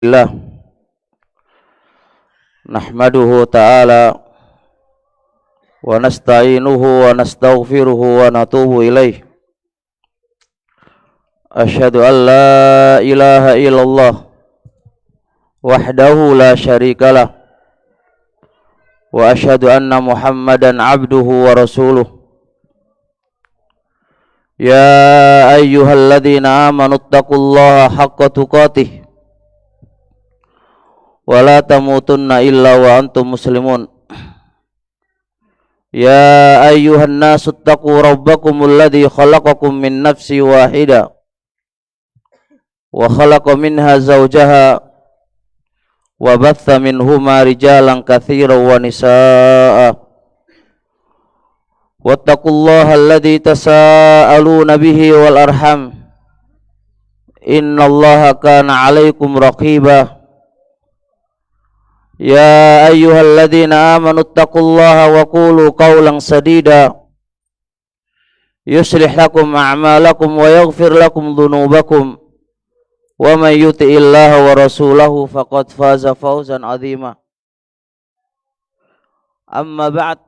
Alhamdulillah, nahmaduhu ta'ala wa nasta'inuhu wa nastaghfiruhu wa natubu ilaih. Asyhadu an la ilaha illallah wahdahu la syarikalah wa asyhadu anna Muhammadan abduhu wa rasuluh. Ya ayyuhalladzina amanu taqullaha haqqa tuqatih wa la tamutunna illa wa antum muslimun. Ya ayyuhan nasu taqu rabbakumul ladzi khalaqakum min nafsin wahidah wa khalaqa minha zawjaha wa batha minhuma rijalan katsiran wa nisaa'a wattaqullaha alladzi tasaaluna bihi wal arham innallaha kana 'alaikum raqiba. Ya ayyuhalladzina amanu taqullaha wa qulu qawlan sadida yuslih lakum a'malakum wa yaghfir lakum dhunubakum wa man yuti'illaha wa rasulahu faqad faza fawzan 'azima. Amma ba'd,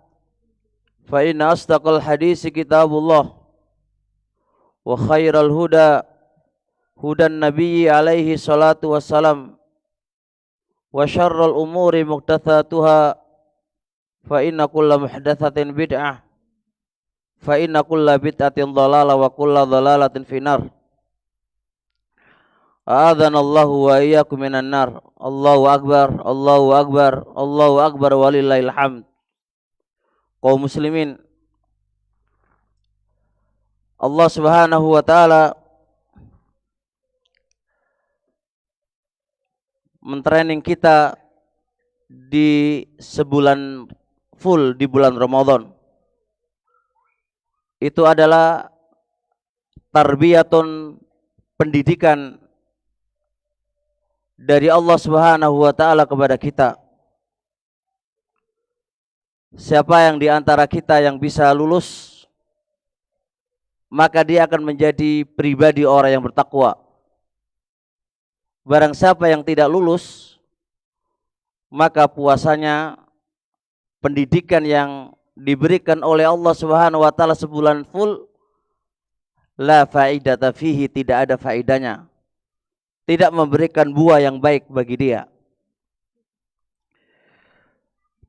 fa inna asdaqal hadisi kitabullah wa khairal huda hudan nabiyyi alaihi salatu wassalam wa syarrul umuri muhdatsatuha fa inna kulla muhdatsatin bid'ah fa inna kulla bid'atin dhalalah wa kulla dhalalatin finar. A'adhanallahu wa iyyakum minan nar. Allahu akbar, Allahu akbar, Allahu akbar walillahil hamd. Kaum muslimin, Allah Subhanahu wa taala mentraining kita di sebulan full di bulan Ramadan. Itu adalah tarbiyatun, pendidikan dari Allah Subhanahu wa taala kepada kita. Siapa yang di antara kita yang bisa lulus, maka dia akan menjadi pribadi orang yang bertakwa. Barang siapa yang tidak lulus, maka puasanya, pendidikan yang diberikan oleh Allah Subhanahu wa taala sebulan full, la faidata fihi, tidak ada faedahnya. Tidak memberikan buah yang baik bagi dia.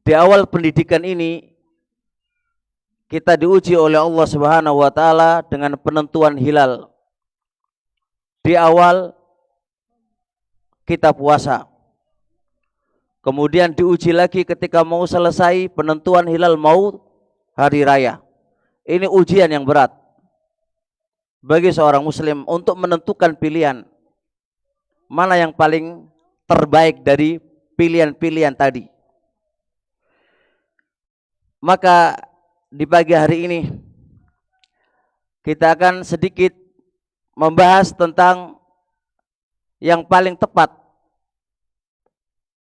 Di awal pendidikan ini kita diuji oleh Allah Subhanahu wa taala dengan penentuan hilal. Di awal kita puasa. Kemudian diuji lagi ketika mau selesai penentuan hilal, mau hari raya. Ini ujian yang berat bagi seorang muslim untuk menentukan pilihan mana yang paling terbaik dari pilihan-pilihan tadi. Maka di pagi hari ini kita akan sedikit membahas tentang yang paling tepat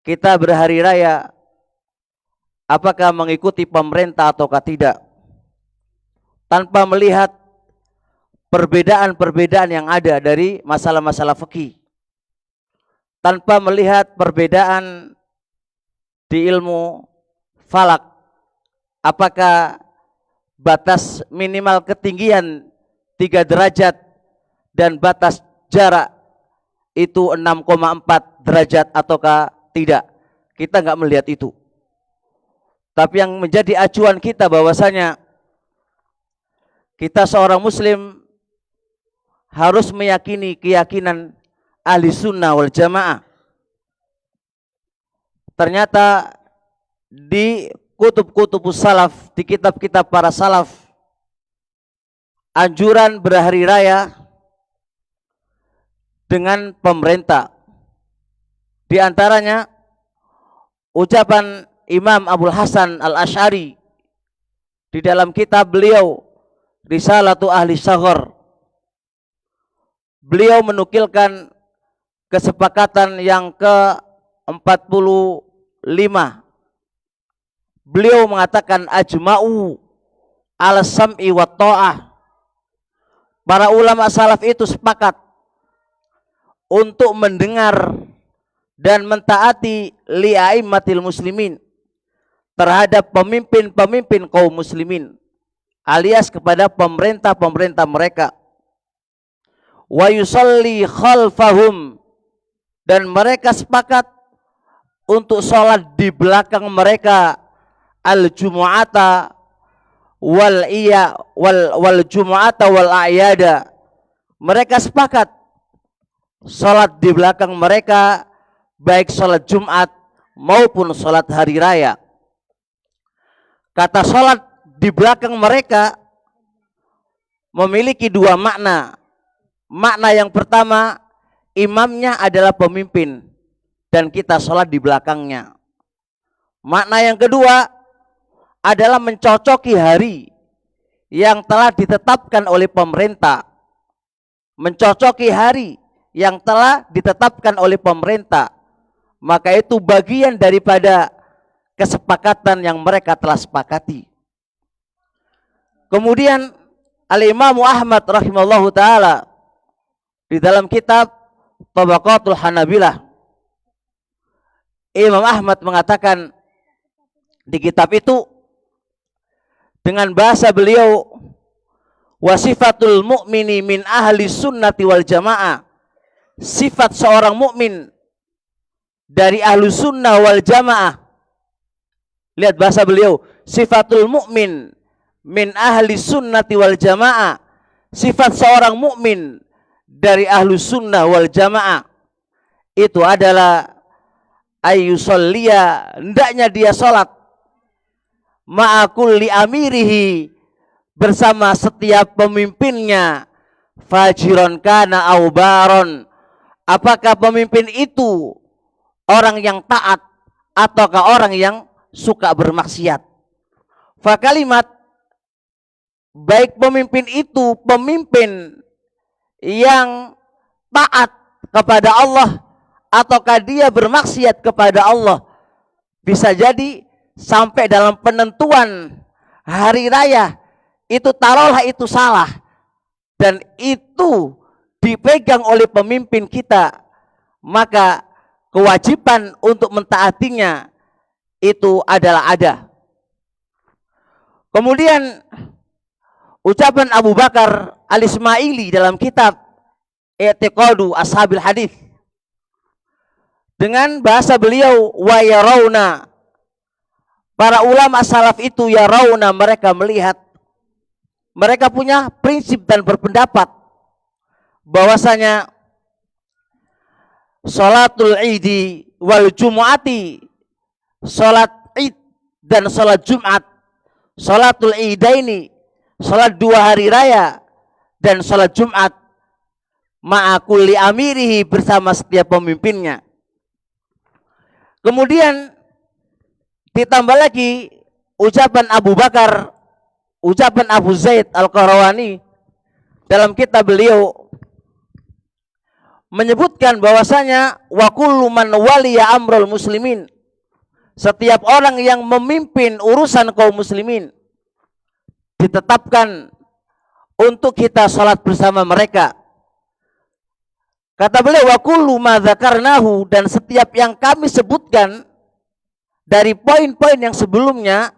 kita berhari raya, apakah mengikuti pemerintah ataukah tidak, tanpa melihat perbedaan-perbedaan yang ada dari masalah-masalah fikih, tanpa melihat perbedaan di ilmu falak, apakah batas minimal ketinggian 3 derajat dan batas jarak itu 6,4 derajat ataukah tidak. Kita enggak melihat itu. Tapi yang menjadi acuan kita bahwasanya kita seorang muslim harus meyakini keyakinan ahli sunnah wal jamaah. Ternyata di kutub-kutubus salaf, di kitab-kitab para salaf, anjuran berhari raya dengan pemerintah. Di antaranya ucapan Imam Abul Hasan Al-Asy'ari di dalam kitab beliau Risalatu Ahli Syaghar. Beliau menukilkan kesepakatan yang ke-45. Beliau mengatakan ajma'u ala sam'i wa ta'ah. Para ulama salaf itu sepakat untuk mendengar dan mentaati li'aimatil muslimin, terhadap pemimpin-pemimpin kaum muslimin, alias kepada pemerintah-pemerintah mereka. Wa yusalli khalfahum, dan mereka sepakat untuk sholat di belakang mereka, al-jumu'ata wal jumu'ata wal a'yada. Mereka sepakat sholat di belakang mereka, baik sholat Jumat maupun sholat hari raya. Kata sholat di belakang mereka memiliki dua makna. Makna yang pertama, imamnya adalah pemimpin dan kita sholat di belakangnya. Makna yang kedua adalah mencocoki hari yang telah ditetapkan oleh pemerintah. Mencocoki hari yang telah ditetapkan oleh pemerintah, maka itu bagian daripada kesepakatan yang mereka telah sepakati. Kemudian Al-Imam Ahmad rahimahullahu ta'ala di dalam kitab Tabaqatul Hanabilah, Imam Ahmad mengatakan di kitab itu dengan bahasa beliau, wasifatul mu'mini min ahli sunnati wal jamaah, sifat seorang mukmin dari ahlu sunnah wal jamaah. Lihat bahasa beliau, sifatul mu'min min ahli sunnati wal jamaah, sifat seorang mukmin dari ahlu sunnah wal jamaah itu adalah ayyusalliya, hendaknya dia sholat ma'akulli amirihi, bersama setiap pemimpinnya, fajiron kana au baron, apakah pemimpin itu orang yang taat ataukah orang yang suka bermaksiat. Fakalimat, baik pemimpin itu pemimpin yang taat kepada Allah ataukah dia bermaksiat kepada Allah, bisa jadi sampai dalam penentuan hari raya itu taruhlah itu salah dan itu dipegang oleh pemimpin kita, maka kewajiban untuk mentaatinya itu adalah ada. Kemudian ucapan Abu Bakar Al-Ismaili dalam kitab I'tiqadu Ashabil Hadis, dengan bahasa beliau, wa yarawna, para ulama salaf itu yarawna, mereka melihat, mereka punya prinsip dan berpendapat bahwasanya salatul idi wal jumu'ati, salat id dan salat Jumat, salatul idaini, salat dua hari raya dan salat Jumat, ma'akulli amirihi, bersama setiap pemimpinnya. Kemudian ditambah lagi ucapan Abu Bakar, ucapan Abu Zaid Al-Qarawani dalam kitab beliau menyebutkan bahwasanya wa kullu man waliya amrul muslimin, setiap orang yang memimpin urusan kaum muslimin ditetapkan untuk kita salat bersama mereka. Kata beliau, wa kullu ma dzakarnahu, dan setiap yang kami sebutkan dari poin-poin yang sebelumnya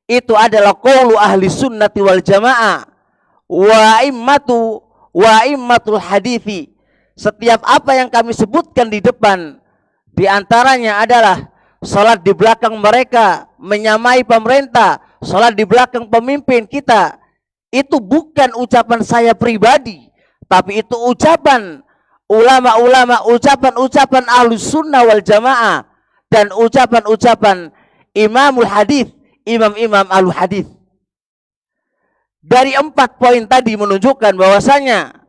itu adalah qaulu ahli sunnati wal jamaah wa immatul hadithi. Setiap apa yang kami sebutkan di depan, di antaranya adalah salat di belakang mereka, menyamai pemerintah, salat di belakang pemimpin kita. Itu bukan ucapan saya pribadi, tapi itu ucapan ulama-ulama, ucapan-ucapan ahlus sunnah wal jamaah, dan ucapan-ucapan imamul hadis, imam-imam ahlul hadis. Dari 4 poin tadi menunjukkan bahwasanya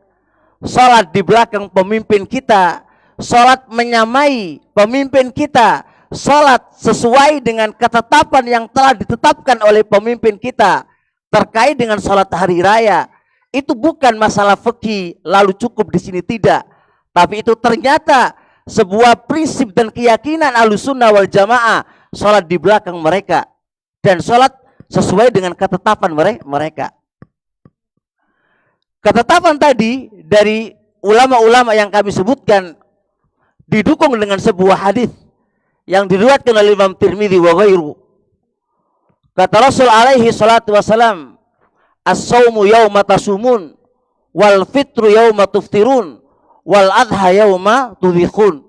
salat di belakang pemimpin kita, salat menyamai pemimpin kita, salat sesuai dengan ketetapan yang telah ditetapkan oleh pemimpin kita terkait dengan salat hari raya, itu bukan masalah fikih lalu cukup di sini, tidak. Tapi itu ternyata sebuah prinsip dan keyakinan Ahlussunnah wal Jamaah, salat di belakang mereka dan salat sesuai dengan ketetapan mereka. Ketetapan tadi dari ulama-ulama yang kami sebutkan didukung dengan sebuah hadis yang diriwayatkan oleh Imam Tirmidzi wa ghairu. Kata Rasul alaihi salatu wasalam, as-saumu yauma tasumun wal fitru yauma tuftirun wal adha yauma tudhiqun.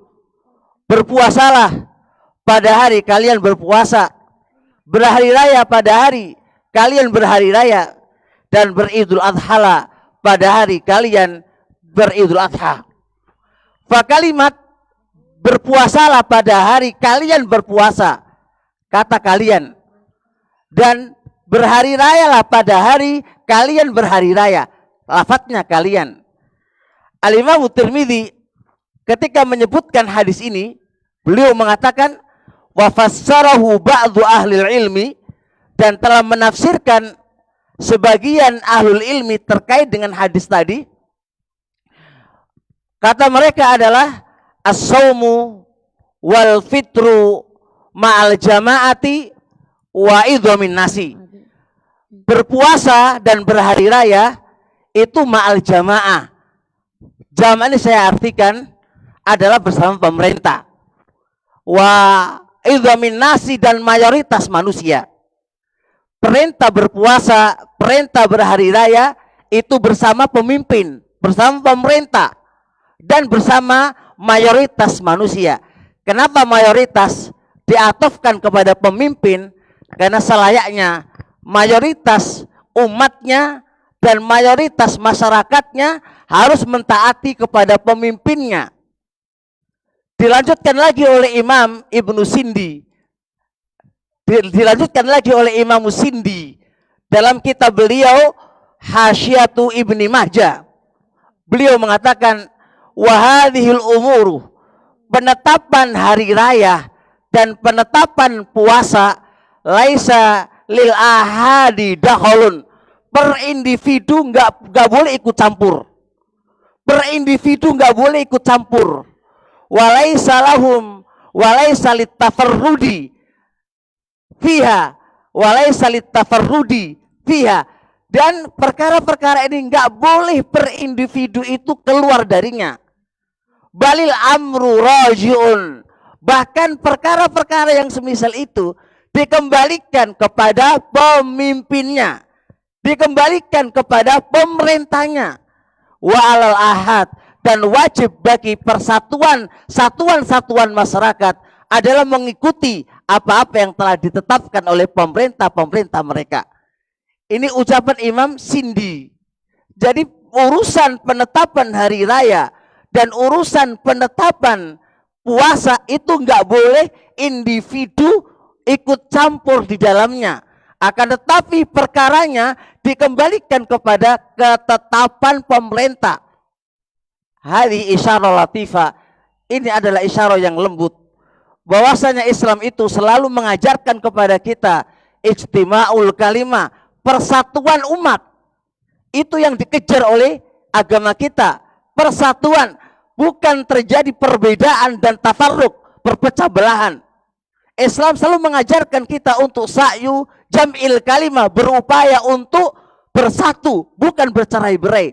Berpuasalah pada hari kalian berpuasa, berhari raya pada hari kalian berhari raya, dan beridul adha pada hari kalian beridul adha. Fa kalimat berpuasalah pada hari kalian berpuasa, kata kalian, dan berhari rayalah pada hari kalian berhari raya, lafadznya kalian. Al-Imam Tirmidzi ketika menyebutkan hadis ini, beliau mengatakan wa fassarahu ba'du ahli ilmi, dan telah menafsirkan sebagian ahlul ilmi terkait dengan hadis tadi. Kata mereka adalah as-saumu wal fitru ma'al jama'ati wa idhamin nasi. Berpuasa dan berhari raya itu ma'al jamaah. Jamaah ini saya artikan adalah bersama pemerintah. Wa idhamin nasi, dan mayoritas manusia. Perintah berpuasa, perintah berhari raya itu bersama pemimpin, bersama pemerintah, dan bersama mayoritas manusia. Kenapa mayoritas diatofkan kepada pemimpin? Karena selayaknya mayoritas umatnya dan mayoritas masyarakatnya harus mentaati kepada pemimpinnya. Dilanjutkan lagi oleh Imam Ibnu Sindi. Dilanjutkan lagi oleh Imam Sindi dalam kitab beliau Hasyiatu Ibni Majah. Beliau mengatakan wahadhil umuru, penetapan hari raya dan penetapan puasa, laisa lil ahadi dakhalun, per individu nggak boleh ikut campur. Per individu nggak boleh ikut campur. Walaisa lahum walaisa litafarrudi fiha, walaisa litafarrudi fiha, dan perkara-perkara ini nggak boleh per individu itu keluar darinya. Balil amru rajiun, bahkan perkara-perkara yang semisal itu dikembalikan kepada pemimpinnya, dikembalikan kepada pemerintahnya. Wa alal ahad, dan wajib bagi persatuan satuan masyarakat adalah mengikuti apa-apa yang telah ditetapkan oleh pemerintah mereka. Ini ucapan Imam Sindi. Jadi urusan penetapan hari raya dan urusan penetapan puasa itu nggak boleh individu ikut campur di dalamnya. Akan tetapi perkaranya dikembalikan kepada ketetapan pemerintah. Hadhi isyarah latifah, ini adalah isyarah yang lembut. Bahwasanya Islam itu selalu mengajarkan kepada kita ijtima'ul kalimah, persatuan umat. Itu yang dikejar oleh agama kita. Persatuan, bukan terjadi perbedaan dan tafarruq, perpecah belahan. Islam selalu mengajarkan kita untuk sa'yu jam'il kalimah, berupaya untuk bersatu, bukan bercerai-berai.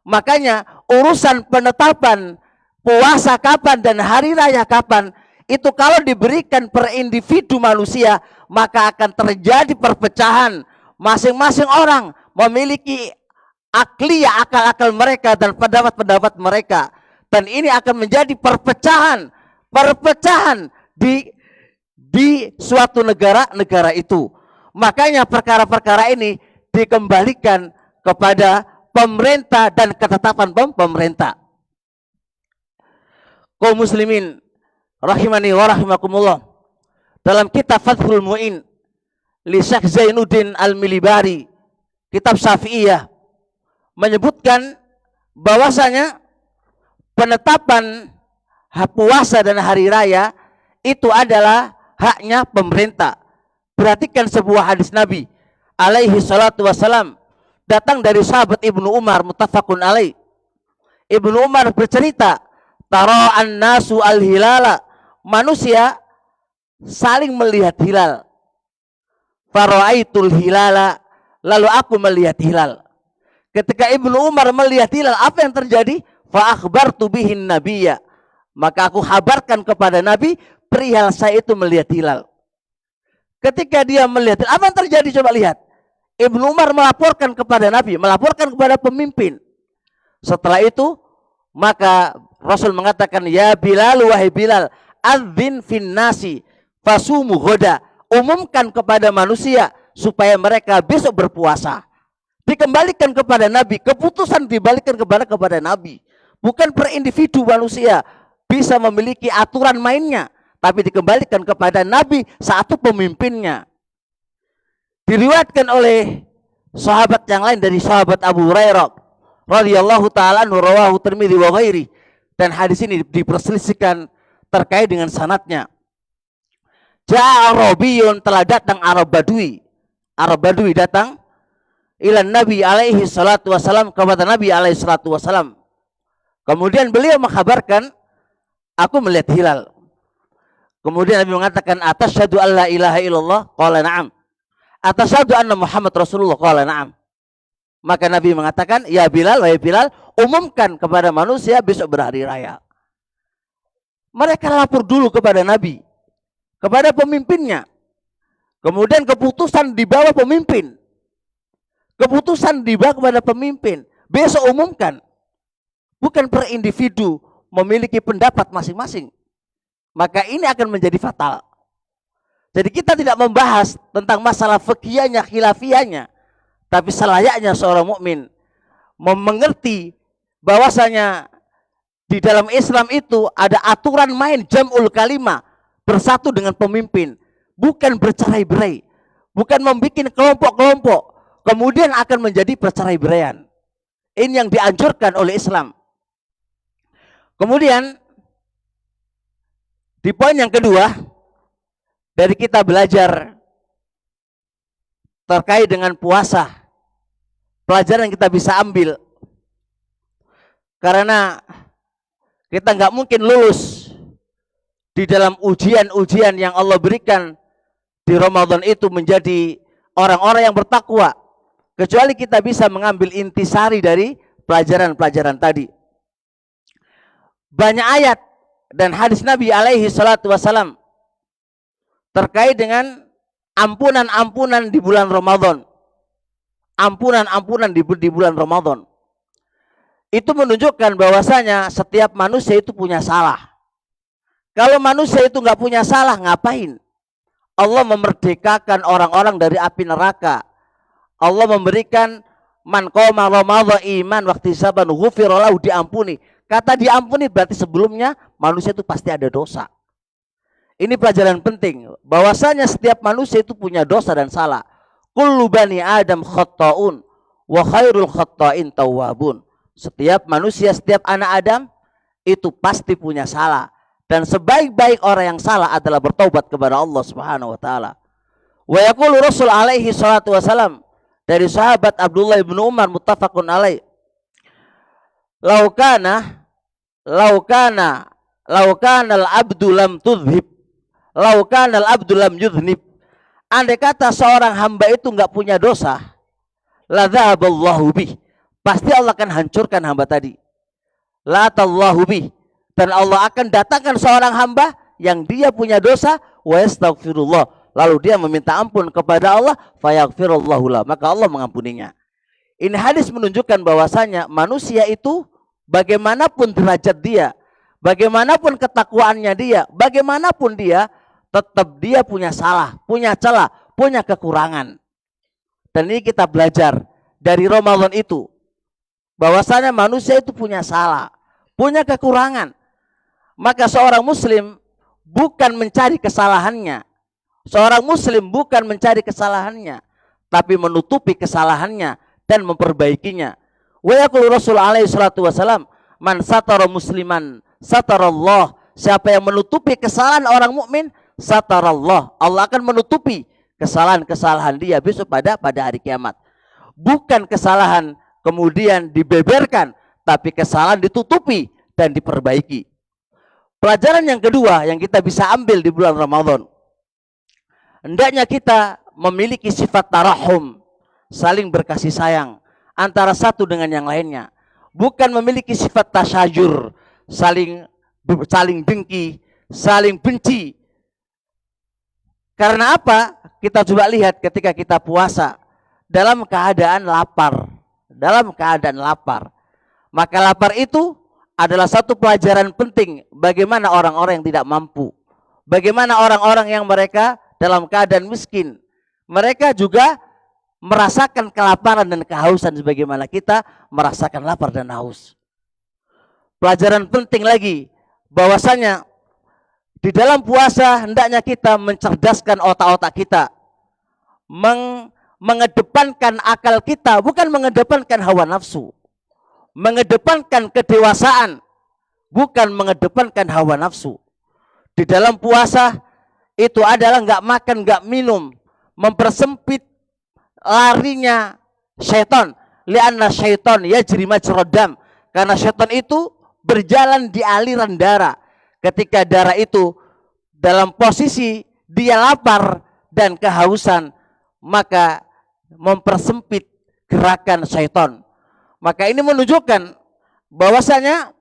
Makanya urusan penetapan puasa kapan dan hari raya kapan, itu kalau diberikan per individu manusia, maka akan terjadi perpecahan. Masing-masing orang memiliki akal-akal mereka dan pendapat-pendapat mereka, dan ini akan menjadi perpecahan di suatu negara itu. Makanya perkara-perkara ini dikembalikan kepada pemerintah dan ketetapan pemerintah. Kaum muslimin rahimani wa rahimakumullah, dalam kitab Fathul Mu'in li Syekh Zainuddin Al-Milibari, kitab Syafi'iyah, menyebutkan bahwasanya penetapan puasa dan hari raya itu adalah haknya pemerintah. Perhatikan sebuah hadis Nabi alaihi salatu wassalam, datang dari sahabat Ibnu Umar, muttafaqun alaih. Ibnu Umar bercerita, tara'an nasu al-hilala, manusia saling melihat hilal. Fara'aitul hilala, lalu aku melihat hilal. Ketika Ibnu Umar melihat hilal, apa yang terjadi? Fa akhbartu bihin nabiyya, Maka aku kabarkan kepada Nabi perihal saya itu melihat hilal. Ketika dia melihat, apa yang terjadi? Coba lihat. Ibnu Umar melaporkan kepada Nabi, melaporkan kepada pemimpin. Setelah itu, maka Rasul mengatakan, ya Bilal, wahai Bilal, adzin fin nasi fasumu ghoda. Umumkan kepada manusia supaya mereka besok berpuasa. Dikembalikan kepada Nabi, keputusan dibalikan kepada Nabi. Bukan per individu manusia bisa memiliki aturan mainnya, tapi dikembalikan kepada Nabi saat itu pemimpinnya. Diriwayatkan oleh sahabat yang lain dari sahabat Abu Hurairah radhiyallahu taala anhu rawahu Tirmidzi wa ghairi, dan hadis ini diperselisihkan terkait dengan sanadnya. Ja'a Arabiyun, telah datang Arab Badui. Arab Badui datang ila Nabi alaihi salatu wasalam, kepada Nabi alaihi salatu wasalam. Kemudian beliau mengkabarkan, aku melihat hilal. Kemudian Nabi mengatakan, atasyhadu alla ilaha illallah? Qala na'am. Atasyhadu anna Muhammad Rasulullah? Qala na'am. Maka Nabi mengatakan, ya Bilal, wahai Bilal, umumkan kepada manusia besok berhari raya. Mereka lapor dulu kepada Nabi, kepada pemimpinnya. Kemudian keputusan dibawa pemimpin. Keputusan dibawa kepada pemimpin. Besok umumkan. Bukan per individu memiliki pendapat masing-masing. Maka ini akan menjadi fatal. Jadi kita tidak membahas tentang masalah fikihnya, khilafiyahnya. Tapi selayaknya seorang mukmin mengerti bahwasanya di dalam Islam itu ada aturan main jam'ul kalimah, bersatu dengan pemimpin, bukan bercerai-berai, bukan membuat kelompok-kelompok kemudian akan menjadi percerai-beraian. Ini yang dianjurkan oleh Islam. Kemudian di poin yang kedua dari kita belajar terkait dengan puasa, pelajaran yang kita bisa ambil, karena kita nggak mungkin lulus di dalam ujian-ujian yang Allah berikan di Ramadan itu menjadi orang-orang yang bertakwa, kecuali kita bisa mengambil intisari dari pelajaran-pelajaran tadi. Banyak ayat dan hadis Nabi alaihi salatu wasalam terkait dengan ampunan-ampunan di bulan Ramadan. Ampunan-ampunan di bulan Ramadan. Itu menunjukkan bahwasanya setiap manusia itu punya salah. Kalau manusia itu nggak punya salah, ngapain Allah memerdekakan orang-orang dari api neraka? Allah memberikan man qoma ramadhan iman waqti saban ghufira lahu, diampuni. Kata diampuni berarti sebelumnya manusia itu pasti ada dosa. Ini pelajaran penting, bahwasanya setiap manusia itu punya dosa dan salah. Kullu bani Adam khatta'un wa khairul khatta'in tawwabun. Setiap manusia, setiap anak Adam itu pasti punya salah, dan sebaik-baik orang yang salah adalah bertaubat kepada Allah Subhanahu wa taala. Wa yaqulu Rasul alaihi salatu wasalam, dari sahabat Abdullah bin Umar muttafaqun alaih, laukana al-abdu lam tudhib, laukana al-abdu lam yudhnib. Andai kata seorang hamba itu enggak punya dosa, la dhahaballahu bih, pasti Allah akan hancurkan hamba tadi. La tallahu bih, dan Allah akan datangkan seorang hamba yang dia punya dosa, wa yastaghfirullah, lalu dia meminta ampun kepada Allah, fayaghfirullahu lah, maka Allah mengampuninya. Ini hadis menunjukkan bahwasanya manusia itu bagaimanapun derajat dia, bagaimanapun ketakwaannya dia, bagaimanapun dia, tetap dia punya salah, punya celah, punya kekurangan. Dan ini kita belajar dari Ramadan itu, bahwasanya manusia itu punya salah, punya kekurangan. Maka seorang muslim bukan mencari kesalahannya. Seorang muslim bukan mencari kesalahannya, tapi menutupi kesalahannya dan memperbaikinya. Wa yaqulu Rasul alaihi salatu wasalam, man satara musliman satarallah. Siapa yang menutupi kesalahan orang mukmin, satarallah, Allah akan menutupi kesalahan-kesalahan dia besok pada hari kiamat. Bukan kesalahan kemudian dibeberkan, tapi kesalahan ditutupi dan diperbaiki. Pelajaran yang kedua yang kita bisa ambil di bulan Ramadan, hendaknya kita memiliki sifat tarahum, saling berkasih sayang antara satu dengan yang lainnya. Bukan memiliki sifat tasyajur, saling saling dengki, saling benci. Karena apa? Kita coba lihat ketika kita puasa dalam keadaan lapar. Dalam keadaan lapar. Maka lapar itu adalah satu pelajaran penting bagaimana orang-orang yang tidak mampu. Bagaimana orang-orang yang mereka dalam keadaan miskin. Mereka juga merasakan kelaparan dan kehausan sebagaimana kita merasakan lapar dan haus. Pelajaran penting lagi bahwasanya di dalam puasa hendaknya kita mencerdaskan otak-otak kita. Mengedepankan akal kita, bukan mengedepankan hawa nafsu. Mengedepankan kedewasaan, bukan mengedepankan hawa nafsu. Di dalam puasa itu adalah nggak makan, nggak minum, mempersempit larinya syaitan. Lianna syaitan yajri majrad dam. Karena syaitan itu berjalan di aliran darah. Ketika darah itu dalam posisi dia lapar dan kehausan, maka mempersempit gerakan syaitan. Maka ini menunjukkan bahwasanya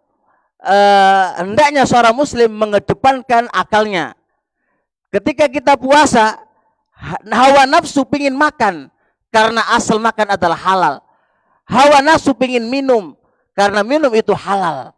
hendaknya seorang muslim mengedepankan akalnya. Ketika kita puasa, hawa nafsu pingin makan karena asal makan adalah halal. Hawa nafsu pingin minum karena minum itu halal.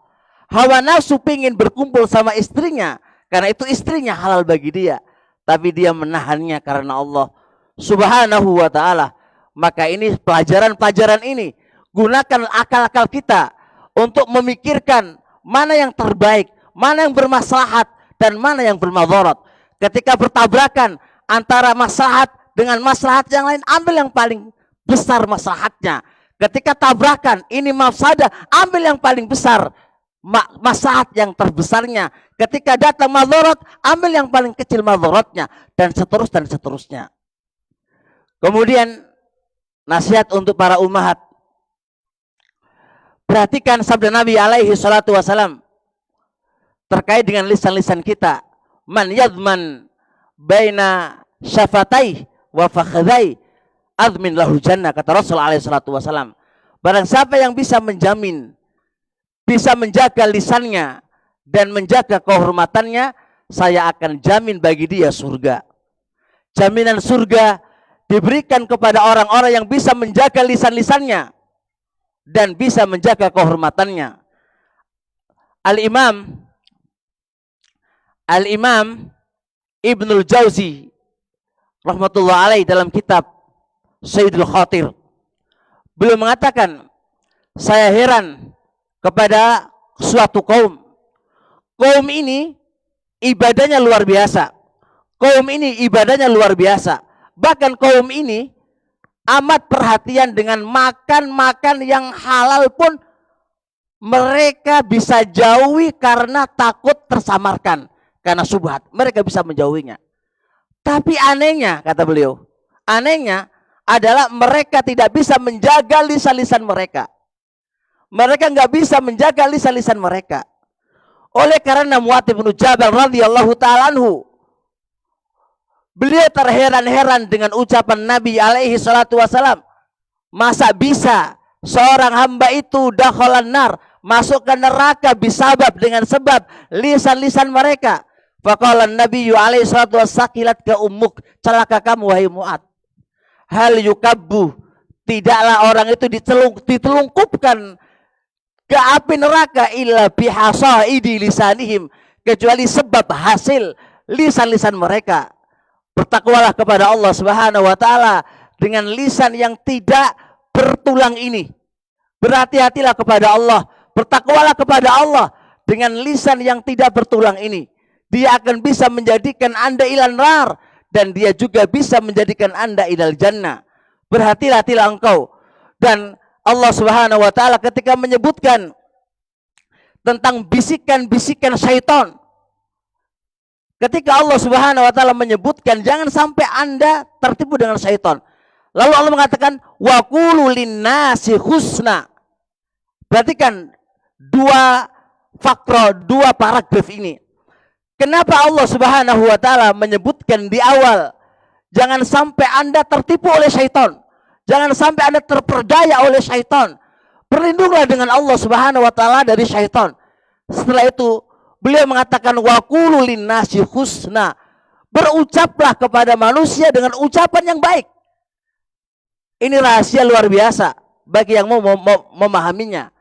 Hawa nafsu pingin berkumpul sama istrinya karena itu istrinya halal bagi dia. Tapi dia menahannya karena Allah Subhanahu wa ta'ala. Maka ini pelajaran-pelajaran ini, gunakan akal-akal kita untuk memikirkan mana yang terbaik, mana yang bermaslahat dan mana yang bermadharat. Ketika bertabrakan antara maslahat dengan maslahat yang lain, ambil yang paling besar maslahatnya. Ketika tabrakan ini mafsadah, ambil yang paling besar maslahat yang terbesarnya. Ketika datang madharat, ambil yang paling kecil madharatnya, dan seterusnya. Kemudian nasihat untuk para ummahat. Perhatikan sabda Nabi alaihi salatu wasalam terkait dengan lisan-lisan kita. Man yadman baina syafatai wa fakhadai admin lahu jannah, kata Rasul alaihi salatu wasalam. Barang siapa yang bisa menjamin, bisa menjaga lisannya dan menjaga kehormatannya, saya akan jamin bagi dia surga. Jaminan surga diberikan kepada orang-orang yang bisa menjaga lisan-lisannya dan bisa menjaga kehormatannya. Al-Imam Ibnul Jauzi rahmatullah alaih dalam kitab Sayyidul Khatir, beliau mengatakan, saya heran kepada suatu kaum. Kaum ini ibadahnya luar biasa. Kaum ini ibadahnya luar biasa. Bahkan kaum ini amat perhatian dengan makan-makan yang halal pun mereka bisa jauhi karena takut tersamarkan. Karena subhat, mereka bisa menjauhinya. Tapi anehnya, kata beliau, anehnya adalah mereka tidak bisa menjaga lisan-lisan mereka. Mereka nggak bisa menjaga lisan-lisan mereka. Oleh karena Mu'adz bin Jabal radhiyallahu ta'ala anhu, beliau terheran-heran dengan ucapan Nabi alaihi salatu wasalam. Masa bisa seorang hamba itu dakhalan nar, masuk ke neraka bisabab dengan sebab lisan-lisan mereka. Faqala Nabi alaihi salatu wasakilat ke ummuk, celaka kamu wahai Mu'adz. Hal yukabbu, tidaklah orang itu ditelungkupkan ke api neraka illa bihasaidi lisanihim, kecuali sebab hasil lisan-lisan mereka. Bertakwalah kepada Allah Subhanahu wa taala dengan lisan yang tidak bertulang ini. Berhati-hatilah kepada Allah, bertakwalah kepada Allah dengan lisan yang tidak bertulang ini. Dia akan bisa menjadikan Anda ilal nar dan dia juga bisa menjadikan Anda ilal jannah. Berhati-hatilah engkau. Dan Allah Subhanahu wa taala ketika menyebutkan tentang bisikan-bisikan syaitan, ketika Allah Subhanahu wa taala menyebutkan jangan sampai Anda tertipu dengan syaitan, lalu Allah mengatakan wa qulu linnasi husna. Perhatikan dua paragraf ini. Kenapa Allah Subhanahu wa taala menyebutkan di awal jangan sampai Anda tertipu oleh syaitan, jangan sampai Anda terperdaya oleh syaitan. Berlindunglah dengan Allah Subhanahu wa taala dari syaitan. Setelah itu Beliau mengatakan wa qulu linnasi husna. Berucaplah kepada manusia dengan ucapan yang baik. Ini rahasia luar biasa bagi yang mau memahaminya.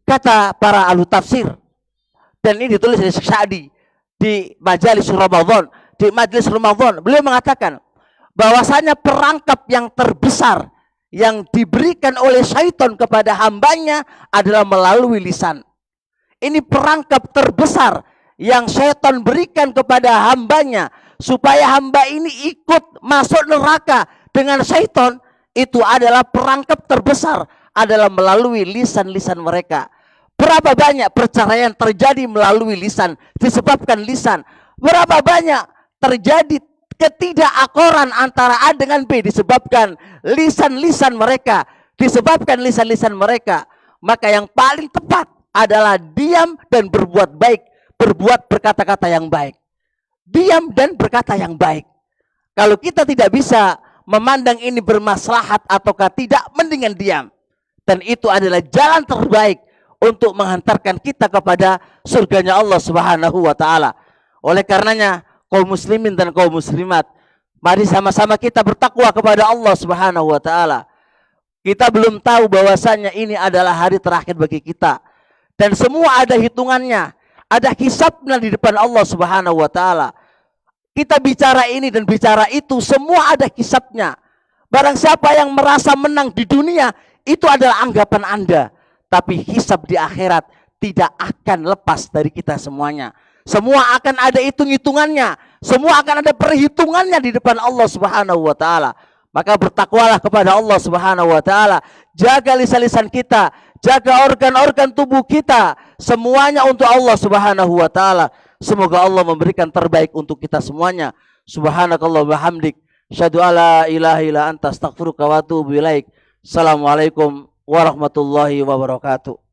Kata para ahli tafsir, dan ini ditulis oleh Syekh Sa'di di majelis Ramadan, beliau mengatakan bahwasanya perangkap yang terbesar yang diberikan oleh syaitan kepada hambanya adalah melalui lisan. Ini perangkap terbesar yang syaitan berikan kepada hambanya supaya hamba ini ikut masuk neraka dengan syaitan. Itu adalah perangkap terbesar adalah melalui lisan-lisan mereka. Berapa banyak perceraian terjadi melalui lisan, disebabkan lisan. Berapa banyak terjadi ketidakakoran antara A dengan B disebabkan lisan-lisan mereka, disebabkan lisan-lisan mereka. Maka yang paling tepat adalah diam dan berbuat baik, berkata-kata yang baik. Diam dan berkata yang baik. Kalau kita tidak bisa memandang ini bermaslahat ataukah tidak, mendingan diam. Dan itu adalah jalan terbaik untuk menghantarkan kita kepada surganya Allah Subhanahu wa taala. Oleh karenanya, kaum muslimin dan kaum muslimat, mari sama-sama kita bertakwa kepada Allah Subhanahu wa taala. Kita belum tahu bahwasanya ini adalah hari terakhir bagi kita. Dan semua ada hitungannya, ada hisabnya di depan Allah Subhanahu wa taala. Kita bicara ini dan bicara itu, semua ada hisabnya. Barang siapa yang merasa menang di dunia, itu adalah anggapan Anda. Tapi hisab di akhirat tidak akan lepas dari kita semuanya. Semua akan ada hitung-hitungannya. Semua akan ada perhitungannya di depan Allah Subhanahu wa taala. Maka bertakwalah kepada Allah Subhanahu wa taala. Jaga lisan-lisan kita, jaga organ-organ tubuh kita, semuanya untuk Allah Subhanahu wa taala. Semoga Allah memberikan terbaik untuk kita semuanya. Subhanakallah wa hamdik, syahadu alla ilaha illa anta astaghfiruka wa atubu ilaik. Assalamualaikum warahmatullahi wabarakatuh.